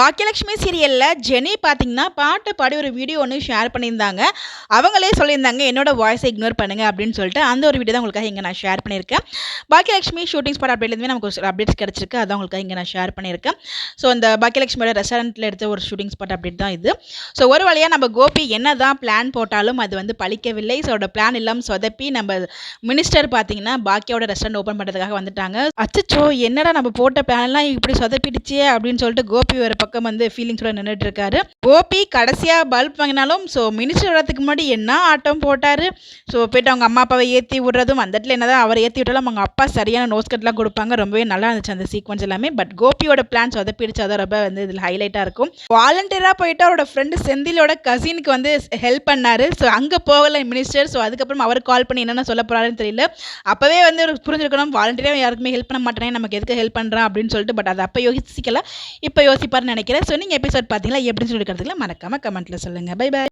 பாக்கியலட்சுமி சீரியல்ல ஜெனி பார்த்தீங்கன்னா, பாட்டு பாடி ஒரு வீடியோ ஒண்ணு ஷேர் பண்ணியிருந்தாங்க. அவங்களே சொல்லியிருந்தாங்க, என்னோட வாய்ஸை இக்னோர் பண்ணுங்க அப்படின்னு சொல்லிட்டு, அந்த ஒரு வீடியோ தான் உங்களுக்காக இங்க நான் ஷேர் பண்ணியிருக்கேன். பாக்கியலட்சுமி ஷூட்டிங் ஸ்பாட் அப்டேட்லேருந்து நமக்கு ஒரு அப்டேட்ஸ் கிடைச்சிருக்கு. அதான் உங்களுக்காக இங்க நான் ஷேர் பண்ணியிருக்கேன். ஸோ அந்த பாக்கியலட்சுமியோட ரெஸ்டாரண்ட்ல எடுத்த ஒரு ஷூட்டிங் ஸ்பாட் அப்டேட் தான் இது. ஸோ ஒரு வழியா நம்ம கோபி என்னதான் பிளான் போட்டாலும் அது வந்து பலிக்கவில்லை. ஸோ அவரோட பிளான் எல்லாம் சொதப்பி நம்ம மினிஸ்டர் பார்த்தீங்கன்னா, பாக்கியோட ரெஸ்டாரண்ட் ஓப்பன் பண்ணுறதுக்காக வந்துட்டாங்க. அச்சச்சோ! என்னடா நம்ம போட்ட பிளான்லாம் இப்படி சொதப்பிடுச்சே அப்படின்னு சொல்லிட்டு கோபி ஒரு பக்கம் வந்து ஃபீலிங்ஸோட நின்றுட்டு இருக்காரு. கோபி கடைசியா பல்ப் வாங்கினாலும் ஸோ மினிஸ்டர் வரதுக்கு முன்னாடி என்ன ஆட்டம் போட்டாரு. ஸோ போயிட்டு அவங்க அம்மா அப்பாவை ஏற்றி விடுறதும் அந்த இடத்துல என்னதான் அவரை ஏற்றி விட்டாலும் அவங்க அப்பா சரியான நோஸ் கட்லாம் கொடுப்பாங்க. ரொம்பவே நல்லா இருந்துச்சு அந்த சீக்வன்ஸ் எல்லாமே. பட் கோபியோட பிளான் சொதப்பிடுச்சு. அதான் ரொம்ப வந்து இதில் ஹைலைட்டாக இருக்கும். வாலண்டியராக போயிட்டு அவரோட ஃப்ரெண்டு செந்திலோட கசினுக்கு வந்து ஹெல்ப் பண்ணாரு. ஸோ அங்கே போகலை மினிஸ்டர். ஸோ அதுக்கப்புறம் அவர் கால் பண்ணி என்னென்ன சொல்ல போறாருன்னு தெரியல. அப்பவே வந்து ஒரு புரிஞ்சிருக்கணும், வாலண்டியராக யாருக்குமே ஹெல்ப் பண்ண மாட்டேனே, நமக்கு எதுக்கு ஹெல்ப் பண்ணுறான் அப்படின்னு சொல்லிட்டு. பட் அதை அப்போ யோசிக்கல, இப்போ யோசிப்பாருன்னு நினைக்கிறேன். ஸோ நீங்கள் எபிசோட் பார்த்தீங்களா எப்படின்னு சொல்லி இருக்கிறதுல மறக்காம கமெண்ட்ல சொல்லுங்கள். Bye by.